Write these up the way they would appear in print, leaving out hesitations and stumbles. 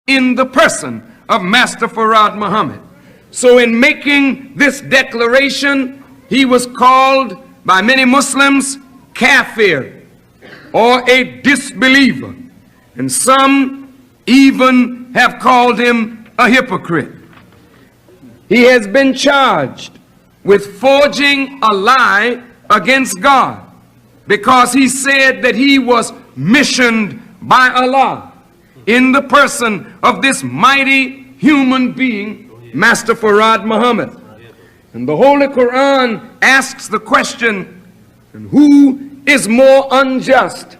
in the person of Master Fard Muhammad. So in making this declaration, he was called by many Muslims kafir, or a disbeliever, and some even have called him a hypocrite. He has been charged with forging a lie against God because he said that he was missioned by Allah in the person of this mighty human being, Master Fard Muhammad. And the Holy Quran asks the question, who is more unjust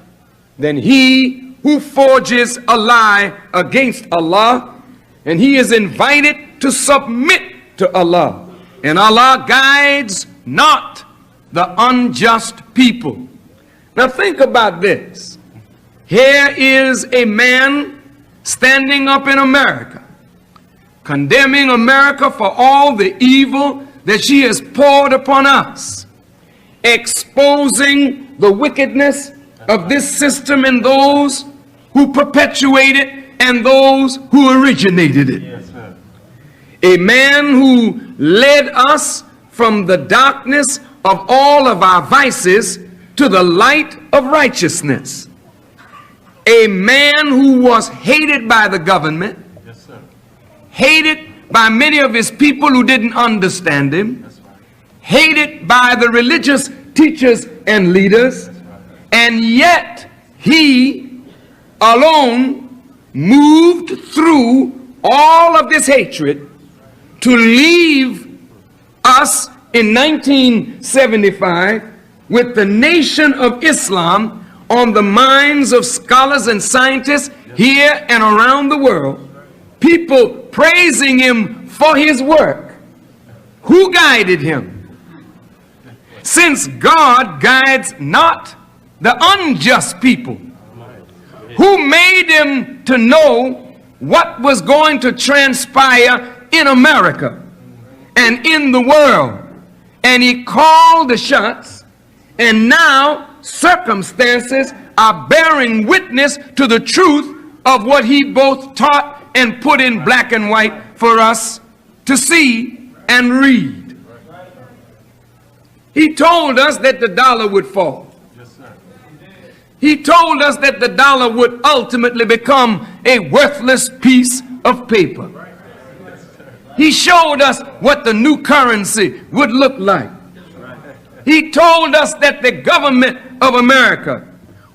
than he who forges a lie against Allah? And he is invited to submit to Allah. And Allah guides not the unjust people. Now think about this. Here is a man standing up in America, condemning America for all the evil that she has poured upon us, exposing the wickedness of this system and those who perpetuate it and those who originated it. Yes, sir. A man who led us from the darkness of all of our vices to the light of righteousness. A man who was hated by the government, yes, sir, hated by many of his people who didn't understand him, right, hated by the religious teachers and leaders, right, and yet he alone moved through all of this hatred to leave us in 1975 with the Nation of Islam on the minds of scholars and scientists here and around the world, people praising him for his work. Who guided him? Since God guides not the unjust people, who made him to know what was going to transpire in America and in the world? And he called the shots, and now circumstances are bearing witness to the truth of what he both taught and put in black and white for us to see and read. He told us that the dollar would fall. Yes, sir. He told us that the dollar would ultimately become a worthless piece of paper. He showed us what the new currency would look like. He told us that the government of America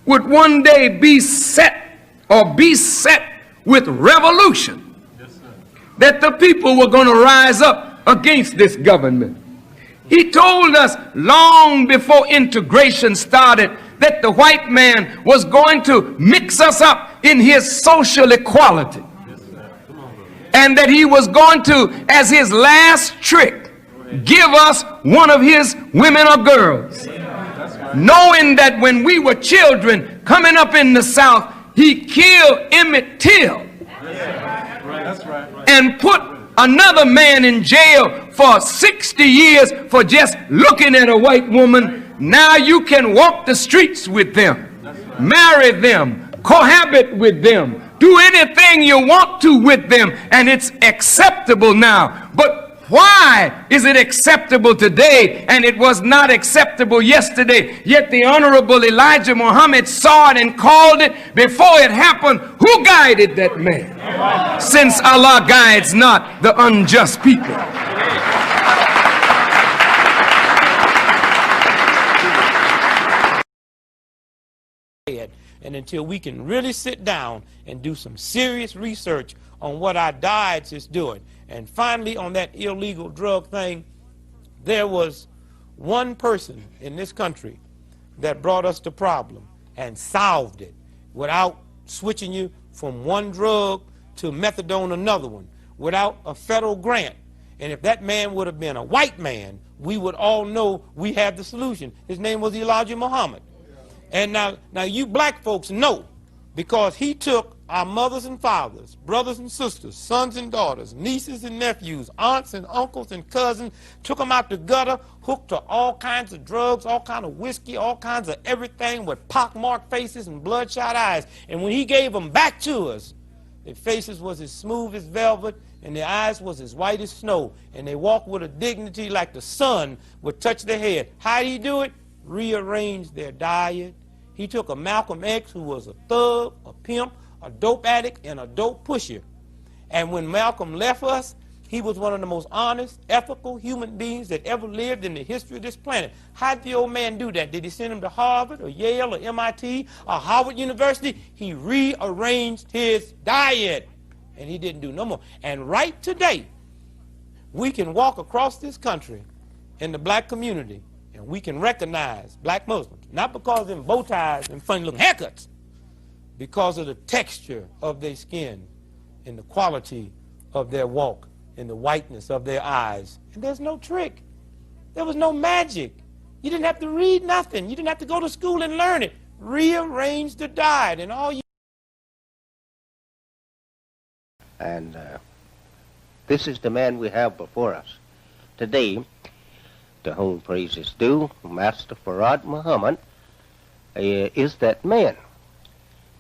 would one day be set with revolution. Yes, that the people were going to rise up against this government. He told us long before integration started that the white man was going to mix us up in his social equality. Yes, and that he was going to, as his last trick, give us one of his women or girls. Knowing that when we were children coming up in the South, he killed Emmett Till and put another man in jail for 60 years for just looking at a white woman. Now you can walk the streets with them, marry them, cohabit with them, do anything you want to with them, and it's acceptable now. But why is it acceptable today and it was not acceptable yesterday? Yet the Honorable Elijah Muhammad saw it and called it before it happened. Who guided that man? Since Allah guides not the unjust people. And until we can really sit down and do some serious research on what our diets is doing. And finally, on that illegal drug thing, there was one person in this country that brought us the problem and solved it without switching you from one drug to methadone, another one, without a federal grant. And if that man would have been a white man, we would all know we had the solution. His name was Elijah Muhammad. And now you black folks know, because he took our mothers and fathers, brothers and sisters, sons and daughters, nieces and nephews, aunts and uncles and cousins, took them out the gutter, hooked to all kinds of drugs, all kinds of whiskey, all kinds of everything with pockmarked faces and bloodshot eyes. And when he gave them back to us, Their faces was as smooth as velvet, and their eyes was as white as snow. And they walked with a dignity like the sun would touch their head. How did he do it? Rearranged their diet. He took a Malcolm X who was a thug, a pimp, a dope addict, and a dope pusher. And when Malcolm left us, he was one of the most honest, ethical human beings that ever lived in the history of this planet. How did the old man do that? Did he send him to Harvard or Yale or MIT or Harvard University? He rearranged his diet, and he didn't do no more. And right today, we can walk across this country in the black community, and we can recognize black Muslims, not because of them bow ties and funny-looking haircuts, because of the texture of their skin and the quality of their walk and the whiteness of their eyes. And there's no trick. There was no magic. You didn't have to read nothing. You didn't have to go to school and learn it. Rearrange the diet, and all you... And this is the man we have before us today, to whom praise is due. Master Fard Muhammad is that man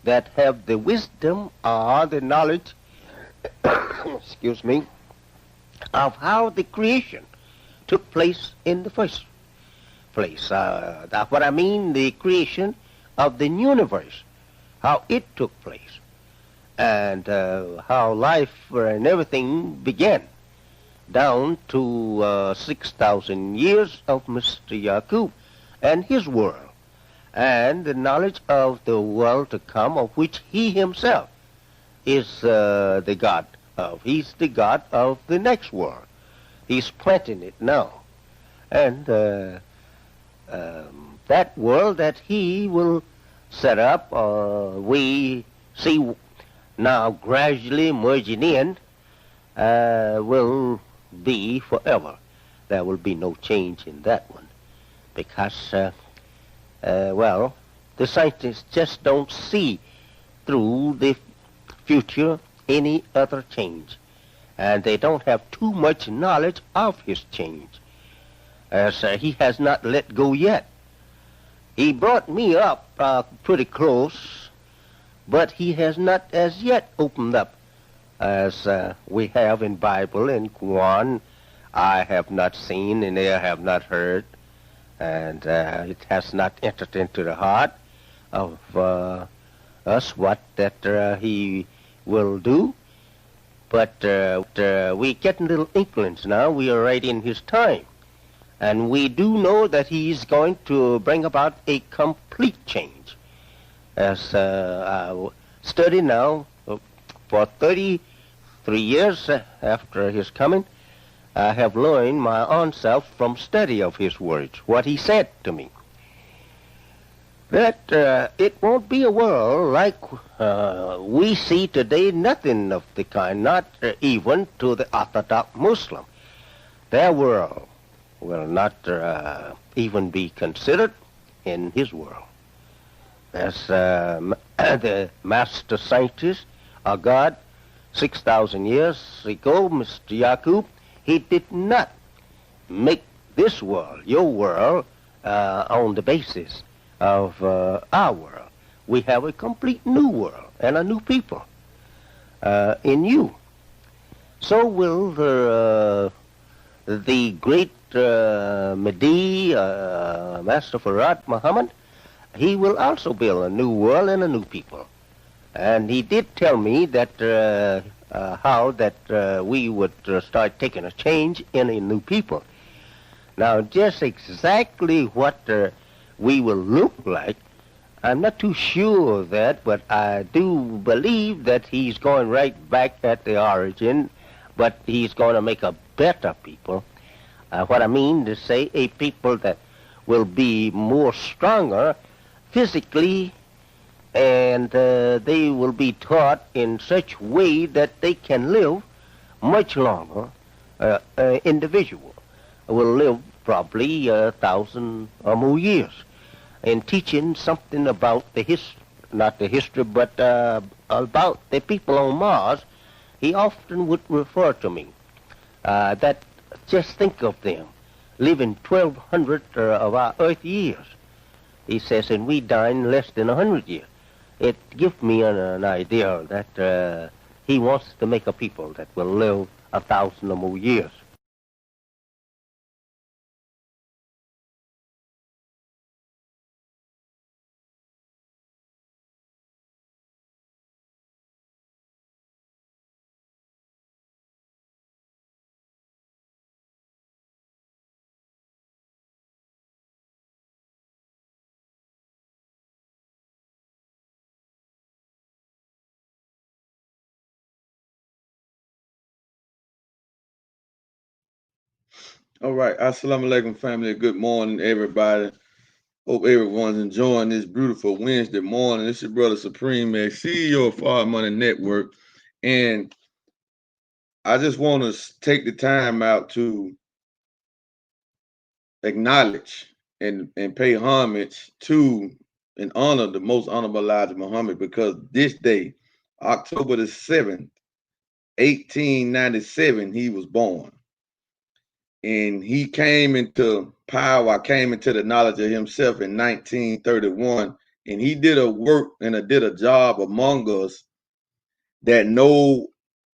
that have the wisdom or the knowledge excuse me, of how the creation took place in the first place. That's what I mean, the creation of the universe, how it took place, and how life and everything began, down to 6,000 years of Mr. Yaqub and his world, and the knowledge of the world to come, of which he himself is the God of. He's the God of the next world. He's planting it now. And that world that he will set up, we see now gradually merging in, will be forever. There will be no change in that one. Because, well, the scientists just don't see through the future any other change, and they don't have too much knowledge of his change, as he has not let go yet. He brought me up pretty close, but he has not as yet opened up as we have in Bible and Quran. I have not seen and they have not heard, and it has not entered into the heart of us what that he will do. But we getting little inklings now. We are right in his time, and we do know that he's going to bring about a complete change. As I study now for 33 years after his coming, I have learned my own self from study of his words, what he said to me, that it won't be a world like we see today, nothing of the kind, not even to the Orthodox Muslim. Their world will not even be considered in his world. As the master scientist of God 6,000 years ago, Mr. Yaqub, he did not make this world, your world, on the basis of our world. We have a complete new world and a new people in you. So will the great Mahdi, Master Fard Muhammad, he will also build a new world and a new people. And he did tell me that how that we would start taking a change in a new people. Now, just exactly what we will look like, I'm not too sure of that, but I do believe that he's going right back at the origin, but he's going to make a better people. What I mean to say, a people that will be more stronger physically, and they will be taught in such way that they can live much longer. Individual will live probably 1,000 or more years. In teaching something about the history, not the history, but about the people on Mars, he often would refer to me that just think of them living 1,200 of our Earth years. He says, and we die in less than 100 years. It gives me an idea that He wants to make a people that will live 1,000 or more years. All right. Assalamu alaikum, family. Good morning, everybody. Hope everyone's enjoying this beautiful Wednesday morning. This is your brother Supreme Max, CEO of Far Money Network. And I just want to take the time out to acknowledge and pay homage to and honor the most honorable Elijah Muhammad, because this day, October the 7th, 1897, he was born. And he came into power, came into the knowledge of himself in 1931. And he did a work and did a job among us that no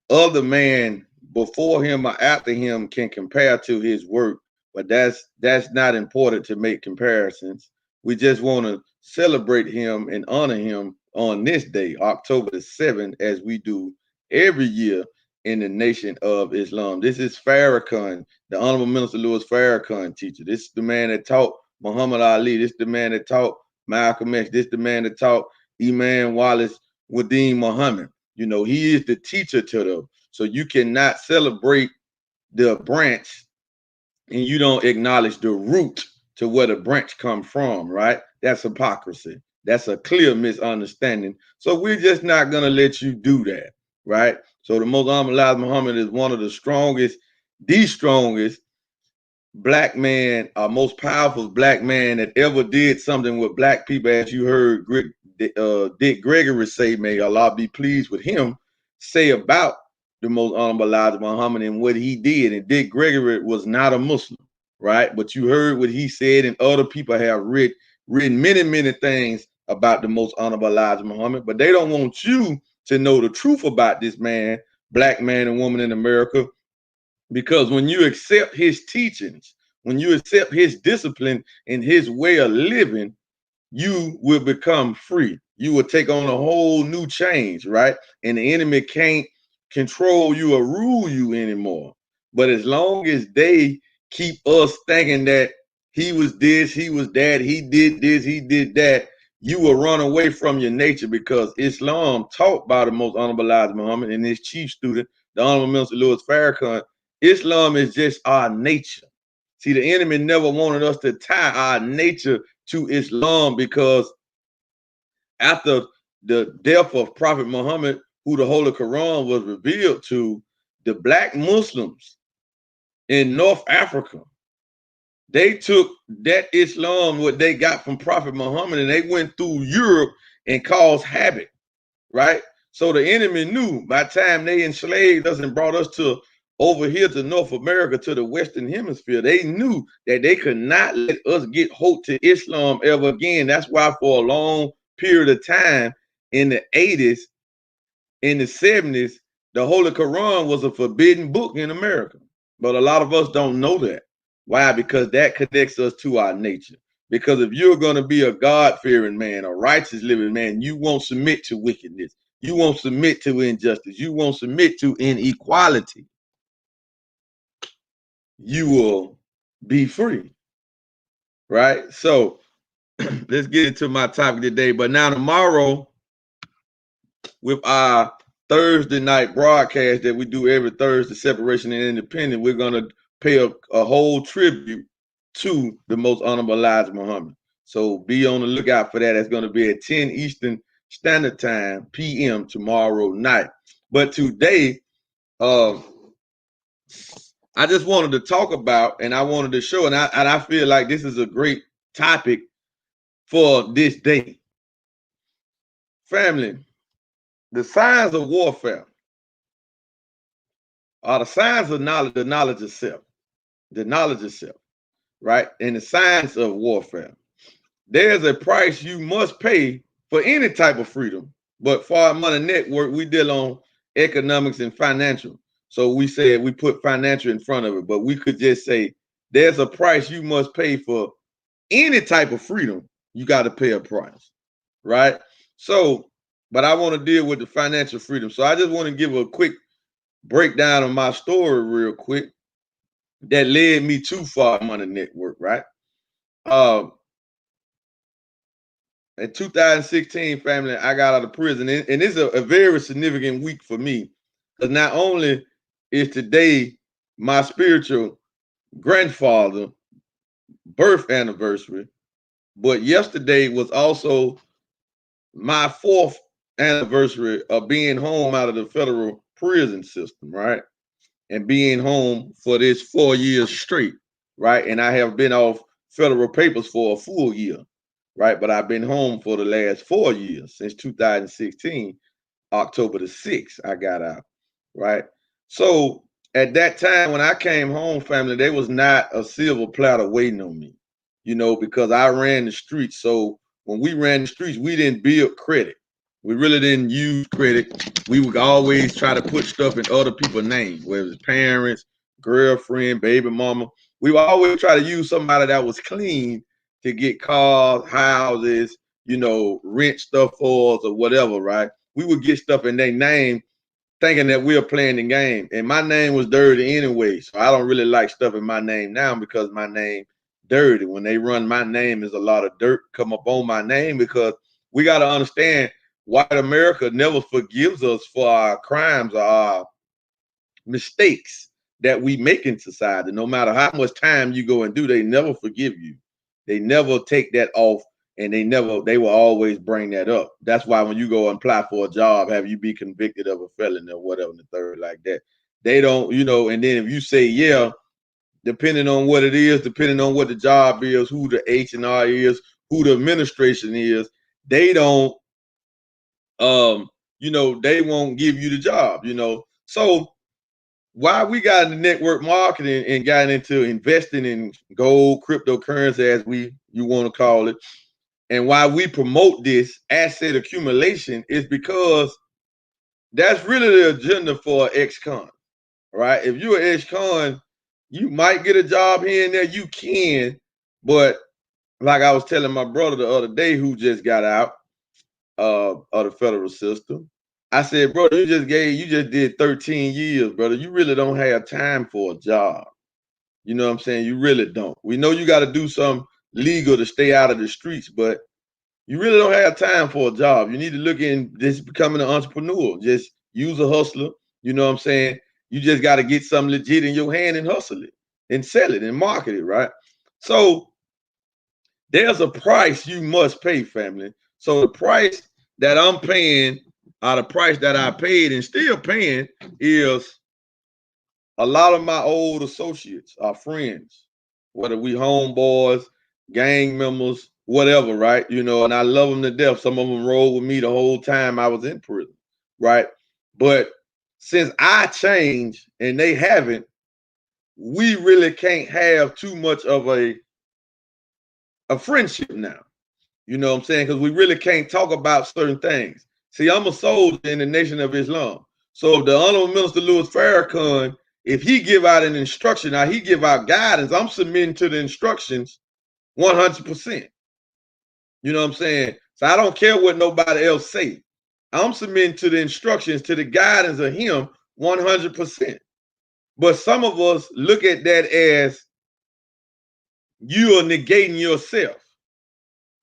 other man before him or after him can compare to his work. But that's not important to make comparisons. We just want to celebrate him and honor him on this day, October the 7th, as we do every year in the Nation of Islam. This is Farrakhan, the Honorable Minister Louis Farrakhan teacher. This is the man that taught Muhammad Ali. This is the man that taught Malcolm X. This is the man that taught Imam Wallace Wadim Muhammad. You know, he is the teacher to them. So you cannot celebrate the branch and you don't acknowledge the root to where the branch come from, right? That's hypocrisy. That's a clear misunderstanding. So we're just not going to let you do that, right? So the most honorable Elijah Muhammad is one of the strongest black man, most powerful black man that ever did something with black people. As you heard Dick Gregory say, may Allah be pleased with him, say about the most honorable Elijah Muhammad and what he did. And Dick Gregory was not a Muslim, right? But you heard what he said, and other people have written many things about the most honorable Elijah Muhammad, but they don't want you to know the truth about this man, black man and woman in America. Because when you accept his teachings, when you accept his discipline and his way of living, you will become free. You will take on a whole new change, right? And the enemy can't control you or rule you anymore. But as long as they keep us thinking that he was this, he was that, he did this, he did that, you will run away from your nature, because Islam, taught by the most honorable Elijah Muhammad and his chief student, the Honorable Minister Louis Farrakhan, Islam is just our nature. See, the enemy never wanted us to tie our nature to Islam, because after the death of Prophet Muhammad, who the Holy Quran was revealed to, the black Muslims in North Africa, they took that Islam, what they got from Prophet Muhammad, and they went through Europe and caused havoc, right? So the enemy knew by the time they enslaved us and brought us to over here to North America, to the Western Hemisphere, they knew that they could not let us get hold to Islam ever again. That's why for a long period of time in the 80s, in the 70s, the Holy Quran was a forbidden book in America. But a lot of us don't know that. Why? Because that connects us to our nature. Because if you're going to be a God-fearing man, a righteous living man, you won't submit to wickedness. You won't submit to injustice. You won't submit to inequality. You will be free, right? So let's get into my topic today. But now tomorrow, with our Thursday night broadcast that we do every Thursday, Separation and Independence, we're going to pay a whole tribute to the most honorable Elijah Muhammad. So be on the lookout for that. It's going to be at 10 Eastern Standard Time, p.m. tomorrow night. But today, I just wanted to talk about, and I wanted to show, and I feel like this is a great topic for this day. Family, the signs of warfare are the signs of knowledge, the knowledge of self, right? And the signs of warfare. There's a price you must pay for any type of freedom. But for our Money Network, we deal on economics and financial. So we said we put financial in front of it, but we could just say there's a price you must pay for any type of freedom. You got to pay a price, right? So, but I want to deal with the financial freedom. So I just want to give a quick breakdown of my story real quick that led me to Far Money Network, right? In 2016, family, I got out of prison, and it's a very significant week for me, because not only is today my spiritual grandfather birth anniversary, but yesterday was also my 4th anniversary of being home out of the federal prison system, right? And being home for this 4 years straight, right? And I have been off federal papers for a full year, right? But I've been home for the last 4 years, since 2016, October the 6th, I got out, right? So at that time when I came home, family, there was not a silver platter waiting on me, you know, because I ran the streets. So when we ran the streets, we didn't build credit. We really didn't use credit. We would always try to put stuff in other people's names, whether it's parents, girlfriend, baby mama. We would always try to use somebody that was clean to get cars, houses, you know, rent stuff for us or whatever, right? We would get stuff in their name thinking that we were playing the game. And my name was dirty anyway. So I don't really like stuff in my name now because my name dirty. When they run my name, there's a lot of dirt come up on my name, because we got to understand white America never forgives us for our crimes or our mistakes that we make in society. No matter how much time you go and do, they never forgive you. They never take that off, and they will always bring that up. That's why when you go and apply for a job, have you be convicted of a felony or whatever, the third like that. They don't, you know, and then if you say, yeah, depending on what it is, depending on what the job is, who the H&R is, who the administration is, they don't, you know, they won't give you the job, you know. So why we got into network marketing and got into investing in gold, cryptocurrency, as you want to call it, and why we promote this asset accumulation is because that's really the agenda for ex-con, right? If you're an ex-con, you might get a job here and there, you can, but like I was telling my brother the other day who just got out of the federal system, I said, brother, you just did 13 years, brother. You really don't have time for a job. You know what I'm saying? You really don't. We know you got to do something legal to stay out of the streets, but you really don't have time for a job. You need to look in just becoming an entrepreneur. Just use a hustler. You know what I'm saying? You just got to get something legit in your hand and hustle it and sell it and market it, right? So there's a price you must pay, family. So the price that I'm paying, or the price that I paid and still paying, is a lot of my old associates, our friends, whether we homeboys, gang members, whatever, right? You know, and I love them to death. Some of them rolled with me the whole time I was in prison, right? But since I changed and they haven't, we really can't have too much of a friendship now. You know what I'm saying? Because we really can't talk about certain things. See, I'm a soldier in the Nation of Islam. So if the Honorable Minister Louis Farrakhan, if he give out an instruction, now he give out guidance, I'm submitting to the instructions 100%. You know what I'm saying? So I don't care what nobody else say. I'm submitting to the instructions, to the guidance of him 100%. But some of us look at that as you are negating yourself.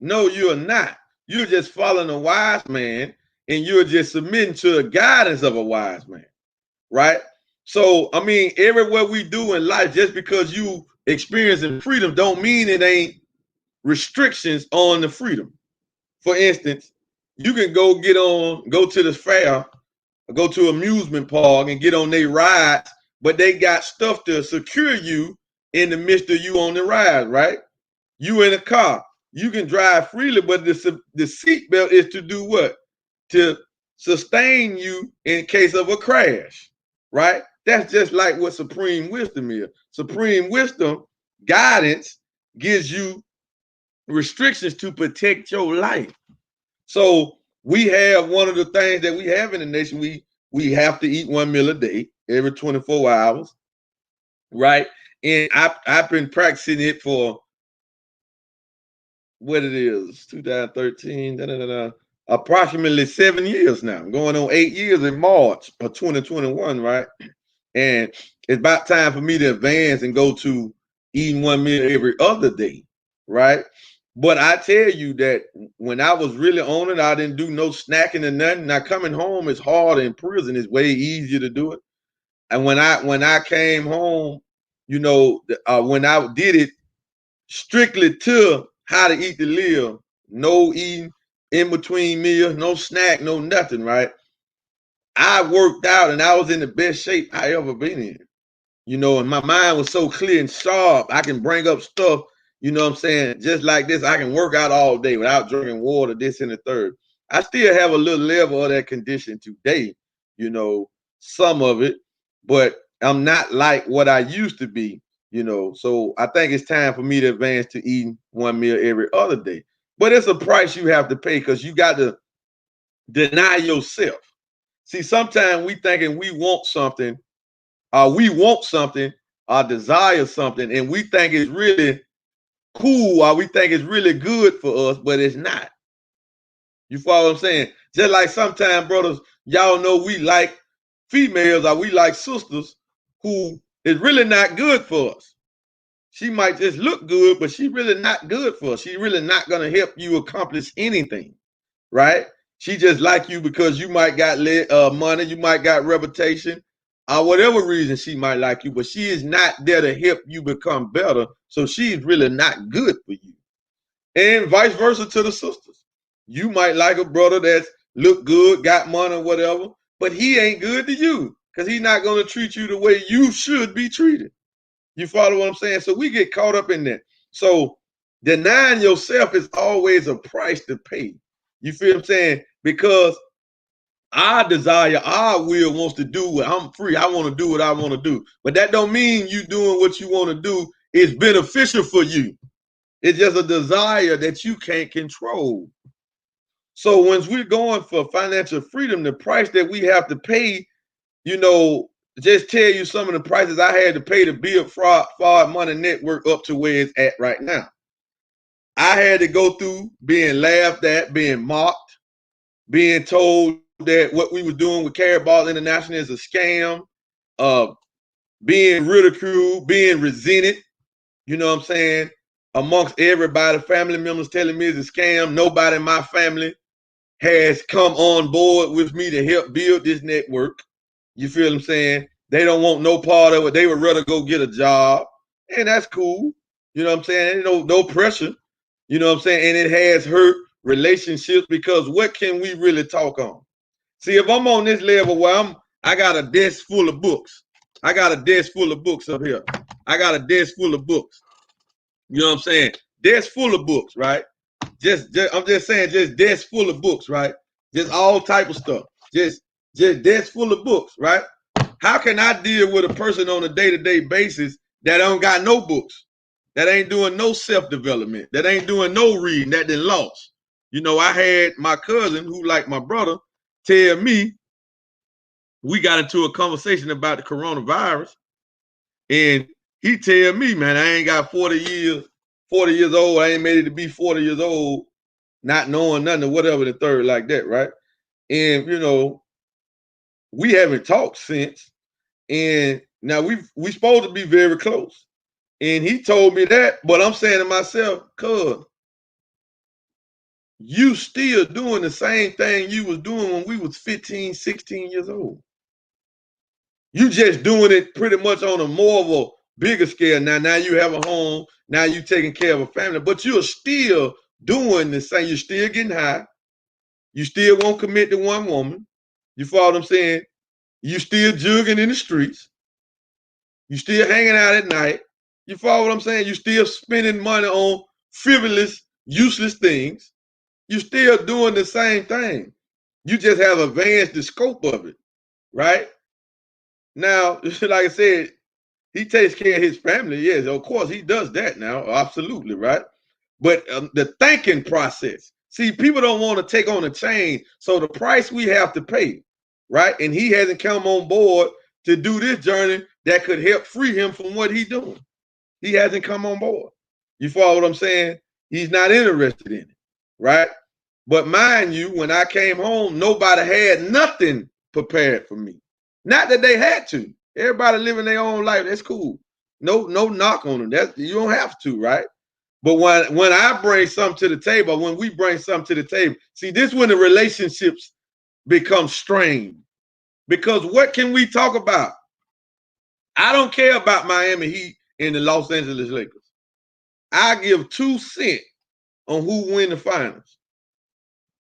No, you're not. You're just following a wise man, and you're just submitting to the guidance of a wise man, right? So, I mean, everywhere we do in life, just because you experiencing freedom don't mean it ain't restrictions on the freedom. For instance, you can go to the fair, go to amusement park and get on their rides, but they got stuff to secure you in the midst of you on the ride, right? You in a car. You can drive freely, but the seatbelt is to do what? To sustain you in case of a crash, right? That's just like what supreme wisdom is. Supreme wisdom, guidance, gives you restrictions to protect your life. So we have one of the things that we have in the nation. we have to eat 1 meal a day every 24 hours, right? And I've been practicing it for what it is, 2013, approximately 7 years now. I'm going on 8 years in March of 2021, right? And it's about time for me to advance and go to eating 1 meal every other day, right? But I tell you that when I was really on it, I didn't do no snacking or nothing. Now coming home is hard. In prison it's way easier to do it. And when I came home, you know, when I did it strictly to how to eat to live, no eating in between meals, no snack, no nothing, right? I worked out and I was in the best shape I ever been in. You know, and my mind was so clear and sharp. I can bring up stuff, you know what I'm saying? Just like this, I can work out all day without drinking water, this and the third. I still have a little level of that condition today, you know, some of it, but I'm not like what I used to be, you know. So I think it's time for me to advance to eating 1 meal every other day. But it's a price you have to pay because you got to deny yourself. See, sometimes we thinking we want something or desire something, and we think it's really cool or we think it's really good for us, but it's not. You follow what I'm saying? Just like sometimes, brothers, y'all know we like females or we like sisters who is really not good for us. She might just look good, but she really not good for us. She really not going to help you accomplish anything, right? She just like you because you might got money, you might got reputation, or whatever reason she might like you, but she is not there to help you become better. So she's really not good for you. And vice versa to the sisters. You might like a brother that's look good, got money, or whatever, but he ain't good to you because he's not going to treat you the way you should be treated. You follow what I'm saying? So we get caught up in that. So denying yourself is always a price to pay. You feel what I'm saying? Because our desire, our will wants to do what I'm free. I want to do what I want to do. But that don't mean you doing what you want to do is beneficial for you. It's just a desire that you can't control. So once we're going for financial freedom, the price that we have to pay, you know, just tell you some of the prices I had to pay to build Fraud Money Network up to where it's at right now. I had to go through being laughed at, being mocked, being told that what we were doing with Carabao International is a scam, being ridiculed, being resented, you know what I'm saying, amongst everybody, family members telling me it's a scam. Nobody in my family has come on board with me to help build this network. You feel what I'm saying? They don't want no part of it. They would rather go get a job. And that's cool. You know what I'm saying? No pressure. You know what I'm saying? And it has hurt relationships because what can we really talk on? See, if I'm on this level where I got a desk full of books. I got a desk full of books up here. I got a desk full of books. You know what I'm saying? Desk full of books, right? I'm just saying, just desk full of books, right? Just all type of stuff. Just desk full of books, right? How can I deal with a person on a day-to-day basis that don't got no books, that ain't doing no self-development, that ain't doing no reading, that then lost? You know, I had my cousin who, like my brother, tell me, we got into a conversation about the coronavirus, and he tell me, man, I ain't got 40 years old. I ain't made it to be 40 years old, not knowing nothing or whatever the third like that, right? And, you know, we haven't talked since. And now we supposed to be very close. And he told me that, but I'm saying to myself, cuz, you still doing the same thing you was doing when we was 15, 16 years old. You just doing it pretty much on a more of a bigger scale. Now you have a home. Now you taking care of a family, but you're still doing the same. You're still getting high. You still won't commit to one woman. You follow what I'm saying? You still jugging in the streets. You still hanging out at night. You follow what I'm saying? You still spending money on frivolous, useless things. You still doing the same thing. You just have advanced the scope of it, right? Now, like I said, he takes care of his family. Yes, of course, he does that now. Absolutely, right? But the thinking process. See, people don't want to take on a change. So the price we have to pay, right? And he hasn't come on board to do this journey that could help free him from what he's doing. He hasn't come on board. You follow what I'm saying? He's not interested in it, right? But mind you, when I came home, nobody had nothing prepared for me. Not that they had to. Everybody living their own life. That's cool. No knock on them. That you don't have to, right? But when I bring something to the table, when we bring something to the table, see, this is when the relationships become strained. Because what can we talk about? I don't care about Miami Heat and the Los Angeles Lakers. I give 2 cents on who win the finals.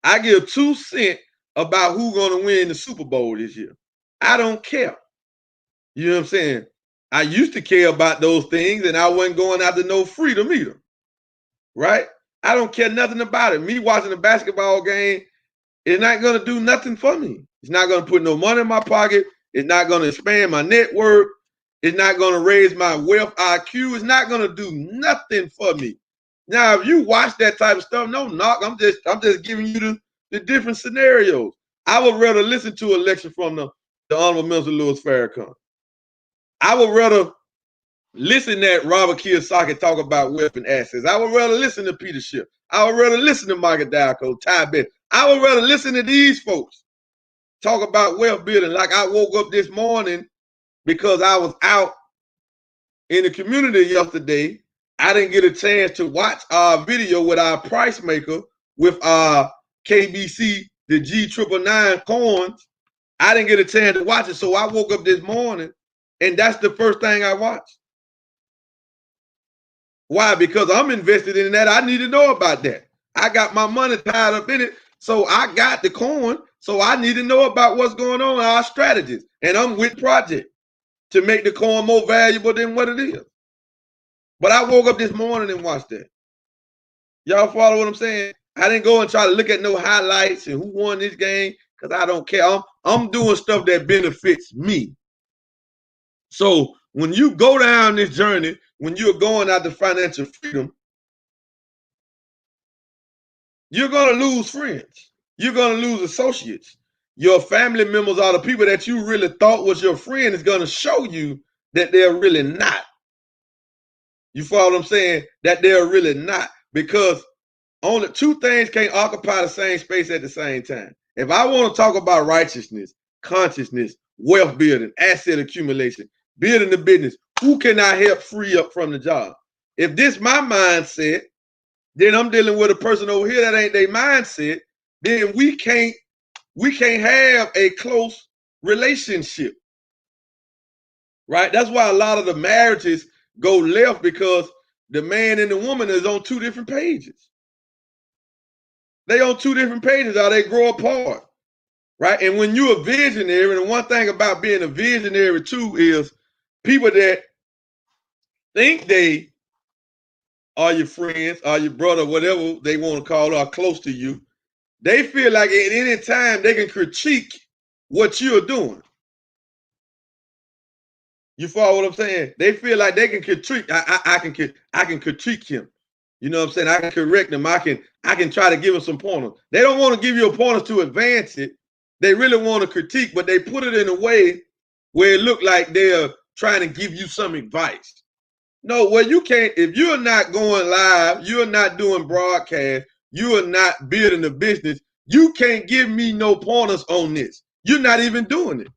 I give 2 cents about who's going to win the Super Bowl this year. I don't care. You know what I'm saying? I used to care about those things, and I wasn't going after no freedom either. Right? I don't care nothing about it. Me watching a basketball game is not going to do nothing for me. It's not going to put no money in my pocket. It's not going to expand my network. It's not going to raise my wealth IQ. It's not going to do nothing for me. Now, if you watch that type of stuff, no knock. I'm just giving you the different scenarios. I would rather listen to a lecture from the Honorable Minister Louis Farrakhan. I would rather listen to Robert Kiyosaki talk about wealth and assets. I would rather listen to Peter Schiff. I would rather listen to Michael Dowko, Ty Bennett. I would rather listen to these folks talk about wealth building. Like I woke up this morning because I was out in the community yesterday. I didn't get a chance to watch our video with our price maker with our KBC, the G999 coins. I didn't get a chance to watch it. So I woke up this morning and that's the first thing I watched. Why? Because I'm invested in that. I need to know about that. I got my money tied up in it. So I got the coin. So I need to know about what's going on, our strategies. And I'm with Project to make the coin more valuable than what it is. But I woke up this morning and watched that. Y'all follow what I'm saying? I didn't go and try to look at no highlights and who won this game because I don't care. I'm doing stuff that benefits me. So when you go down this journey, when you're going after financial freedom, you're going to lose friends. You're going to lose associates. Your family members are the people that you really thought was your friend is going to show you that they're really not. You follow what I'm saying? That they're really not. Because only 2 things can't occupy the same space at the same time. If I want to talk about righteousness, consciousness, wealth building, asset accumulation, building the business, who can I help free up from the job? If this my mindset, then I'm dealing with a person over here that ain't their mindset, then we can't have a close relationship. Right? That's why a lot of the marriages go left, because the man and the woman is on 2 different pages. They on 2 different pages, or they grow apart. Right? And when you're a visionary, and one thing about being a visionary too is people that think they are your friends, or your brother, whatever they want to call, are close to you, they feel like at any time they can critique what you're doing. You follow what I'm saying? They feel like they can critique. I can critique him. You know what I'm saying? I can correct him. I can try to give him some pointers. They don't want to give you a pointer to advance it. They really want to critique, but they put it in a way where it look like they're trying to give you some advice. No, well, you can't. If you're not going live, you're not doing broadcast, you are not building a business, you can't give me no pointers on this. You're not even doing it.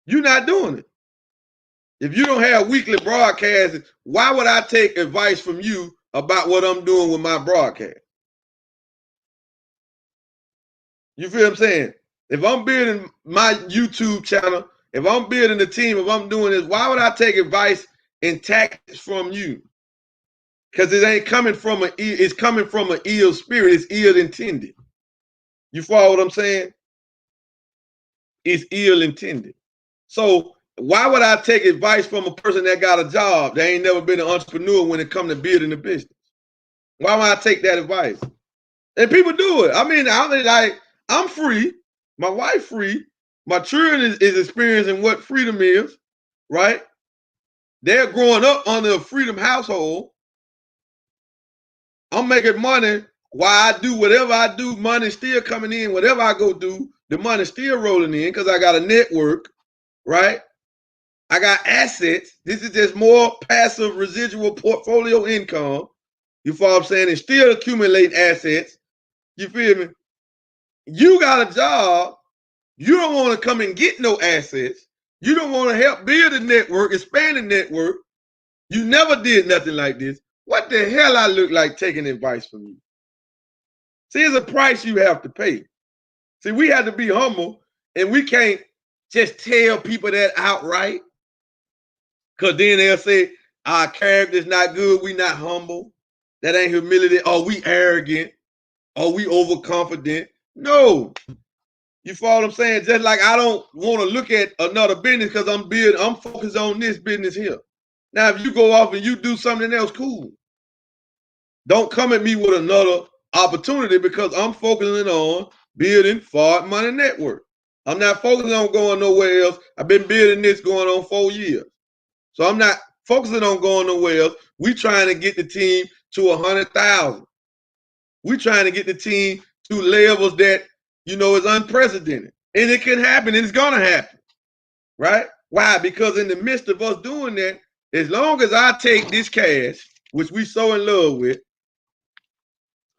You're not doing it. If you don't have weekly broadcasts, why would I take advice from you about what I'm doing with my broadcast? You feel what I'm saying? If I'm building my YouTube channel, if I'm building a team, if I'm doing this, why would I take advice and tactics from you? Because it ain't coming from it's coming from an ill spirit. It's ill intended. You follow what I'm saying? It's ill intended. So why would I take advice from a person that got a job that ain't never been an entrepreneur when it comes to building a business? Why would I take that advice? And people do it. I mean, I'm free. My wife free. My children is experiencing what freedom is, right? They're growing up under a freedom household. I'm making money why I do whatever I do, money still coming in. Whatever I go do, the money still rolling in because I got a network, right? I got assets. This is just more passive residual portfolio income. You follow what I'm saying? And still accumulating assets. You feel me? You got a job. You don't want to come and get no assets. You don't want to help build a network, expand the network. You never did nothing like this. What the hell I look like taking advice from you? See, it's a price you have to pay. See, we have to be humble, and we can't just tell people that outright, because then they'll say, our character's not good, we not humble. That ain't humility. Or we arrogant. Or we overconfident. No. You follow what I'm saying? Just like I don't want to look at another business because I'm focused on this business here. Now, if you go off and you do something else, cool. Don't come at me with another opportunity because I'm focusing on building Forward Money Network. I'm not focusing on going nowhere else. I've been building this going on 4 years. So I'm not focusing on going nowhere else. We trying to get the team to 100,000. We trying to get the team to levels that, you know, is unprecedented. And it can happen, and it's going to happen, right? Why? Because in the midst of us doing that, as long as I take this cash, which we so in love with,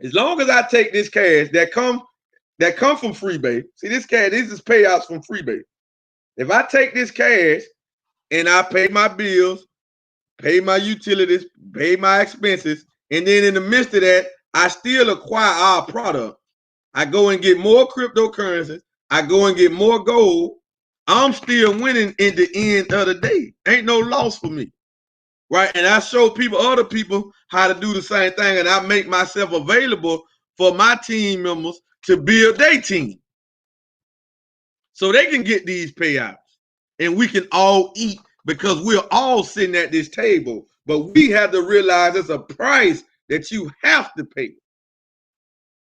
as long as I take this cash that come from Freebay, see this cash, this is payouts from Freebay. If I take this cash and I pay my bills, pay my utilities, pay my expenses, and then in the midst of that, I still acquire our product. I go and get more cryptocurrencies. I go and get more gold. I'm still winning in the end of the day. Ain't no loss for me, right? And I show other people how to do the same thing, and I make myself available for my team members to build their team so they can get these payouts, and we can all eat because we're all sitting at this table. But we have to realize it's a price that you have to pay.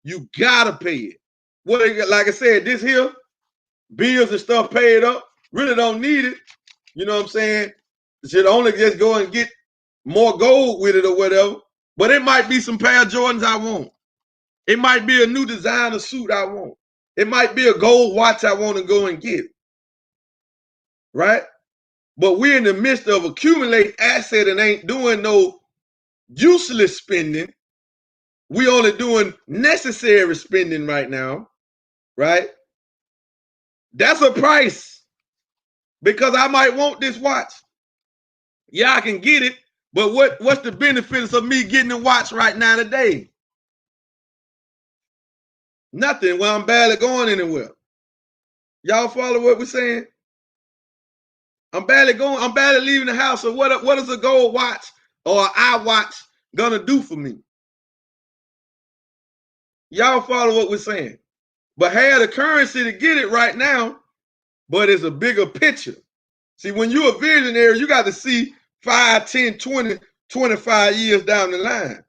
You gotta pay it. Like I said, this here, bills and stuff paid up, really don't need it. You know what I'm saying? Should only just go and get more gold with it or whatever. But it might be some pair of Jordans I want. It might be a new designer suit I want. It might be a gold watch I want to go and get. Right? But we're in the midst of accumulating asset and ain't doing no useless spending. We only doing necessary spending right now, right? That's a price because I might want this watch. Yeah, I can get it, but what's the benefits of me getting the watch right now today? Nothing. Well, I'm barely going anywhere. Y'all follow what we're saying? I'm barely leaving the house. So what is a gold watch or an iWatch gonna do for me? Y'all follow what we're saying? But have the currency to get it right now, but it's a bigger picture. See, when you're a visionary, you got to see 5, 10, 20, 25 years down the line.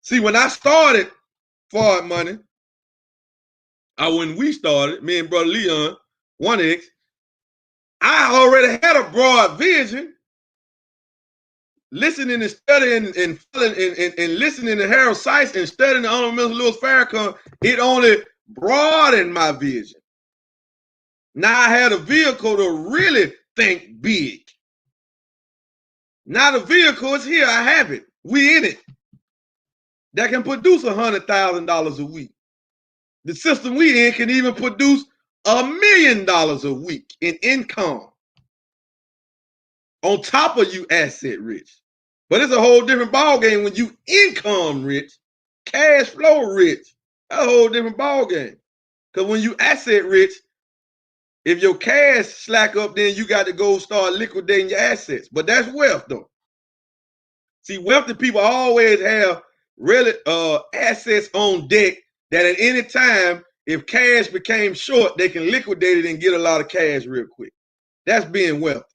See, when I started Forward Money, when we started, me and Brother Leon, 1X, I already had a broad vision. Listening and studying and listening to Harold Sykes and studying the Honorable Mr. Louis Farrakhan, it only broadened my vision. Now I had a vehicle to really think big. Now the vehicle is here. I have it. We in it. That can produce $100,000 a week. The system we in can even produce $1 million a week in income. On top of you asset rich. But it's a whole different ballgame when you income rich, cash flow rich. That's a whole different ballgame. Because when you asset rich, if your cash slack up, then you got to go start liquidating your assets. But that's wealth, though. See, wealthy people always have really assets on deck that at any time, if cash became short, they can liquidate it and get a lot of cash real quick. That's being wealthy.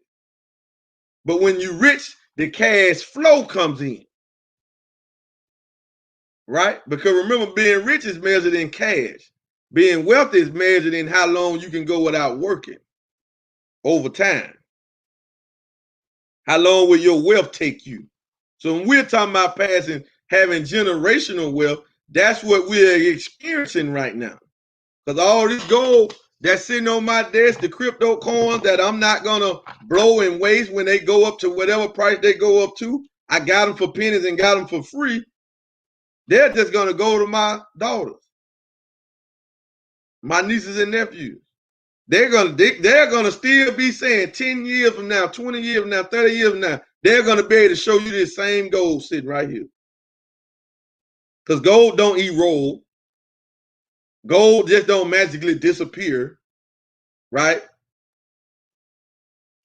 But when you rich, the cash flow comes in. Right? Because remember, being rich is measured in cash. Being wealthy is measured in how long you can go without working over time. How long will your wealth take you? So when we're talking about having generational wealth, That's what we're experiencing right now. Because all this gold that's sitting on my desk, the crypto coins that I'm not going to blow and waste when they go up to whatever price they go up to, I got them for pennies and got them for free. They're just going to go to my daughters, my nieces and nephews. They're gonna still be saying 10 years from now, 20 years from now, 30 years from now, they're gonna be able to show you this same gold sitting right here. Because gold don't erode. Gold just don't magically disappear, right?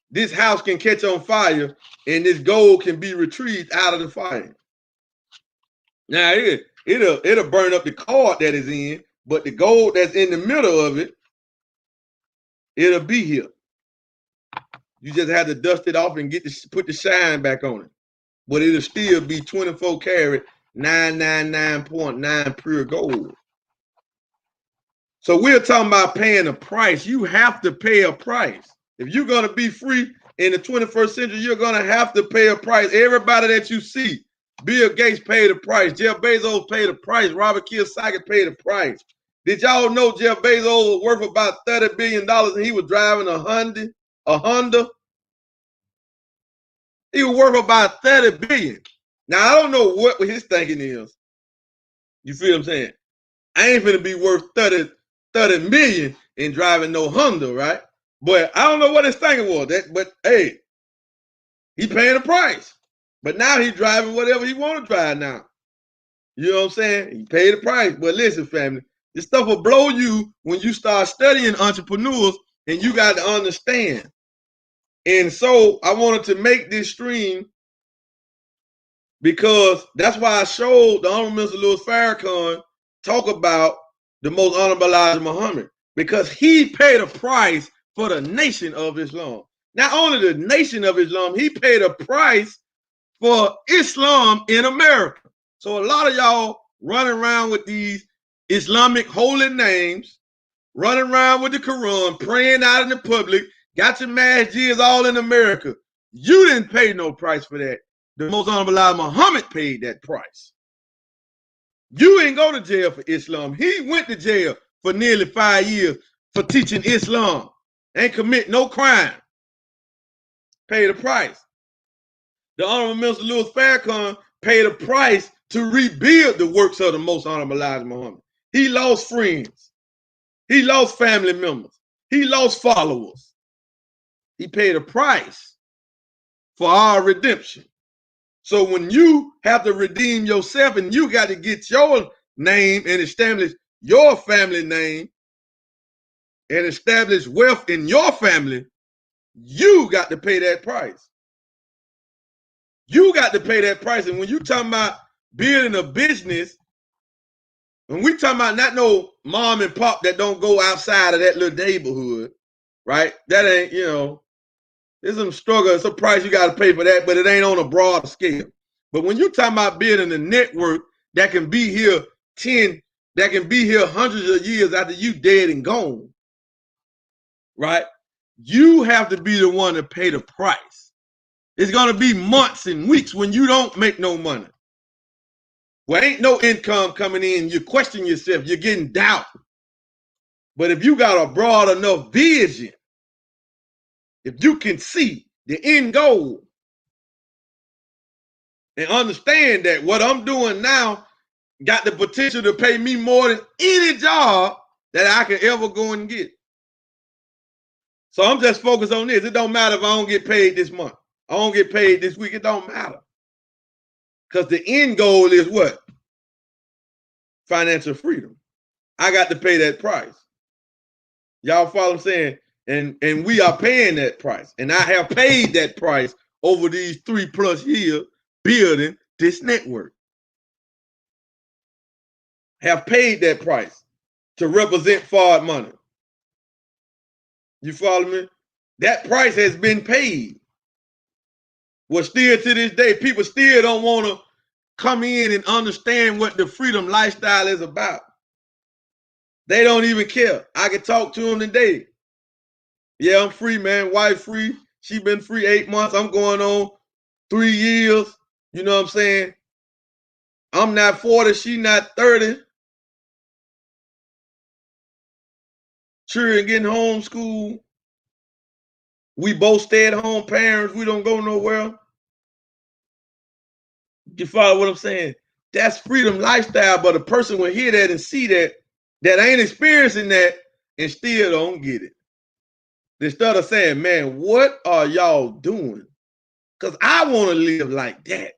This house can catch on fire and this gold can be retrieved out of the fire. Now it'll burn up the card that is in, but the gold that's in the middle of it, it'll be here. You just have to dust it off and put the shine back on it. But it'll still be 24 karat, 999.9 pure gold. So we're talking about paying a price. You have to pay a price. If you're going to be free in the 21st century, you're going to have to pay a price. Everybody that you see, Bill Gates paid a price. Jeff Bezos paid a price. Robert Kiyosaki paid a price. Did y'all know Jeff Bezos was worth about $30 billion and he was driving a Honda? He was worth about $30 billion. Now, I don't know what his thinking is. You feel what I'm saying? I ain't finna be worth 30 million in driving no Honda, right? But I don't know what his thinking was. But hey, he paying a price. But now he's driving whatever he want to drive now. You know what I'm saying? He paid a price. But listen, family, this stuff will blow you when you start studying entrepreneurs and you got to understand. And so I wanted to make this stream because that's why I showed the Honorable Mr. Louis Farrakhan talk about the most honorable Elijah Muhammad, because he paid a price for the nation of Islam. Not only the nation of Islam, he paid a price for Islam in America. So a lot of y'all running around with these Islamic holy names, running around with the Quran, praying out in the public, got your masjids all in America. You didn't pay no price for that. The most honorable Elijah Muhammad paid that price. You ain't go to jail for Islam. He went to jail for nearly 5 years for teaching Islam. Ain't commit no crime. Paid a price. The Honorable Mr. Louis Farrakhan paid a price to rebuild the works of the most honorable Elijah Muhammad. He lost friends. He lost family members. He lost followers. He paid a price for our redemption. So when you have to redeem yourself and you got to get your name and establish your family name and establish wealth in your family, you got to pay that price. You got to pay that price. And when you talking about building a business, when we talking about not no mom and pop that don't go outside of that little neighborhood, right? That ain't, you know, there's some struggle. It's a price you got to pay for that, but it ain't on a broad scale. But when you're talking about building a network that can be here that can be here hundreds of years after you dead and gone, right? You have to be the one to pay the price. It's going to be months and weeks when you don't make no money. Well, ain't no income coming in. You question yourself. You're getting doubt. But if you got a broad enough vision, if you can see the end goal and understand that what I'm doing now got the potential to pay me more than any job that I can ever go and get. So I'm just focused on this. It don't matter if I don't get paid this month. I don't get paid this week. It don't matter. Because the end goal is what? Financial freedom. I got to pay that price. Y'all follow what I'm saying? And we are paying that price. And I have paid that price over these 3+ years building this network. Have paid that price to represent Fard Money. You follow me? That price has been paid. Well, still to this day, people still don't want to come in and understand what the freedom lifestyle is about. They don't even care. I can talk to them today. Yeah, I'm free, man. Wife free. She been free 8 months. I'm going on 3 years. You know what I'm saying? I'm not 40, she not 30. Children getting homeschooled. We both stay-at-home parents. We don't go nowhere. You follow what I'm saying? That's freedom lifestyle, but a person will hear that and see that ain't experiencing that and still don't get it. Instead of saying, man, what are y'all doing? Because I want to live like that.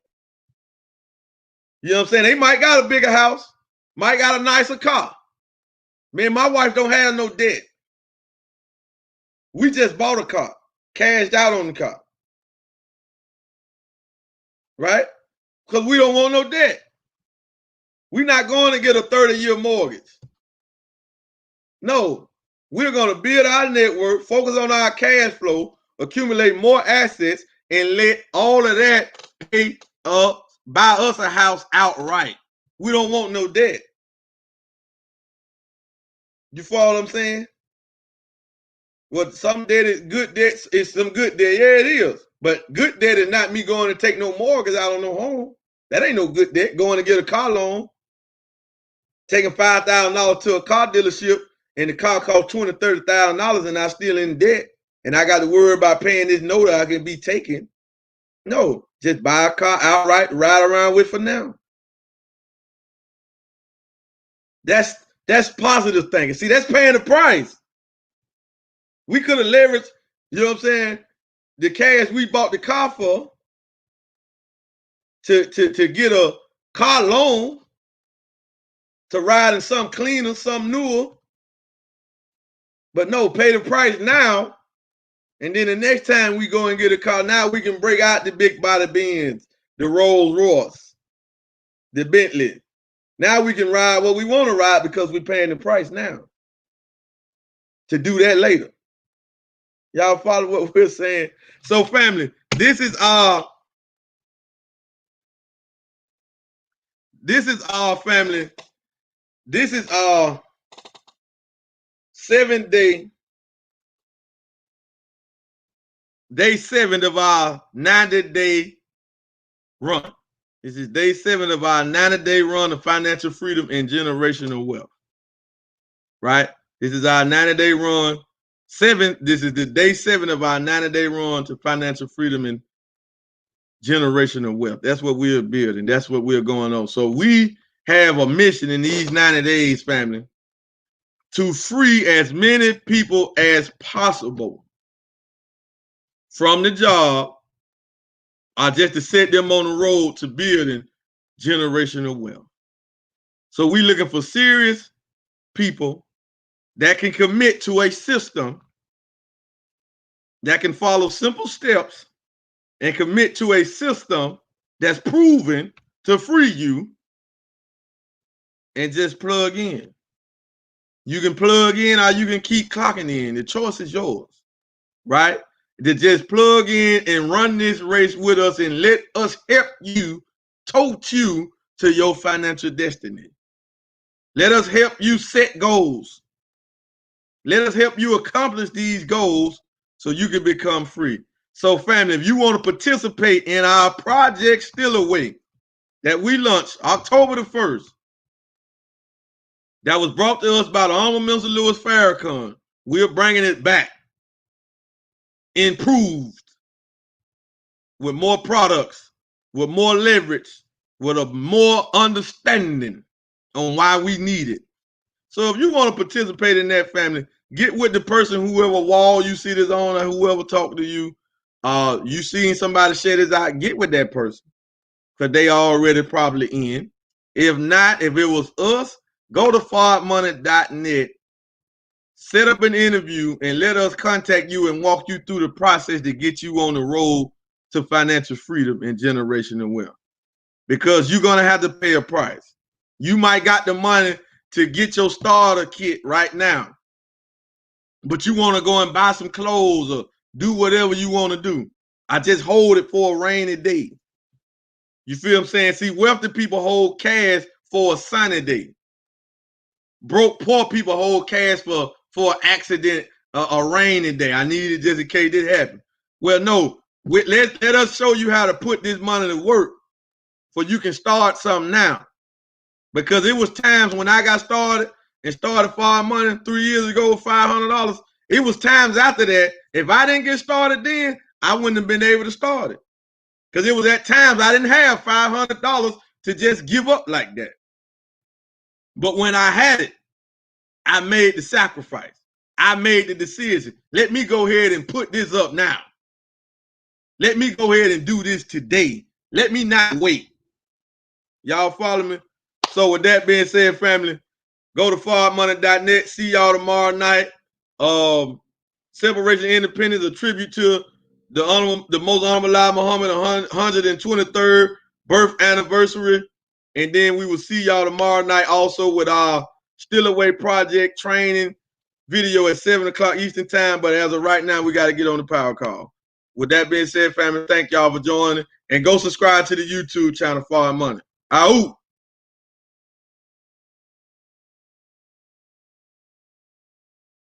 You know what I'm saying? They might got a bigger house, might got a nicer car. Me and my wife don't have no debt. We just bought a car, cashed out on the car. Right? Because we don't want no debt. We're not going to get a 30-year mortgage. No, we're going to build our network, focus on our cash flow, accumulate more assets, and let all of that pay up, buy us a house outright. We don't want no debt. You follow what I'm saying? Well, some debt is good debt. It's some good debt. Yeah, it is. But good debt is not me going to take no mortgage out on no home. That ain't no good debt. Going to get a car loan, taking $5,000 to a car dealership, and the car costs $20,000, $30,000, and I'm still in debt, and I got to worry about paying this note I can be taking. No, just buy a car outright, ride around with for now. That's positive thinking. See, that's paying the price. We could have leveraged, you know what I'm saying, the cash we bought the car for to get a car loan to ride in some cleaner, some newer. But no, pay the price now. And then the next time we go and get a car, now we can break out the big body Benz, the Rolls Royce, the Bentley. Now we can ride what we want to ride because we're paying the price now. To do that later. Y'all follow what we're saying? So family, this is our family. This is our 7-day, day 7 of our 90-day run. This is day 7 of our 90-day run of financial freedom and generational wealth. Right? This is our 90-day run. This is the day 7 of our 90-day run to financial freedom and generational wealth. That's what we're building. That's what we're going on. So we have a mission in these 90 days, family, to free as many people as possible from the job, or just to set them on the road to building generational wealth. So we're looking for serious people that can commit to a system, that can follow simple steps and commit to a system that's proven to free you, and just plug in. You can plug in or you can keep clocking in. The choice is yours, right? To just plug in and run this race with us and let us help you, tote you to your financial destiny. Let us help you set goals. Let us help you accomplish these goals so you can become free. So family, if you want to participate in our Project Still Away that we launched October the 1st, that was brought to us by the Honorable Minister Louis Farrakhan, we're bringing it back, improved, with more products, with more leverage, with a more understanding on why we need it. So if you want to participate in that, family, get with the person, whoever wall you see this on, or whoever talking to you. You seen somebody share this out, get with that person, because they already probably in. If not, if it was us, go to ForwardMoney.net, set up an interview, and let us contact you and walk you through the process to get you on the road to financial freedom and generational wealth. Because you're going to have to pay a price. You might got the money to get your starter kit right now, but you want to go and buy some clothes or do whatever you want to do. I just hold it for a rainy day. You feel what I'm saying? See, wealthy people hold cash for a sunny day. Broke, poor people hold cash for an accident, a rainy day. I need it just in case this happens. Well, no, let us show you how to put this money to work for you can start something now. Because it was times when I got started and started Far Money 3 years ago with $500. It was times after that, if I didn't get started then, I wouldn't have been able to start it. Because it was at times I didn't have $500 to just give up like that. But when I had it, I made the sacrifice. I made the decision. Let me go ahead and put this up now. Let me go ahead and do this today. Let me not wait. Y'all follow me? So with that being said, family, go to farmoney.net. See y'all tomorrow night. Separation of Independence, a tribute to the most honorable Elijah Muhammad 123rd birth anniversary. And then we will see y'all tomorrow night also with our Still Away Project training video at 7 o'clock Eastern time. But as of right now, we got to get on the power call. With that being said, family, thank y'all for joining. And go subscribe to the YouTube channel, Far Money. Out.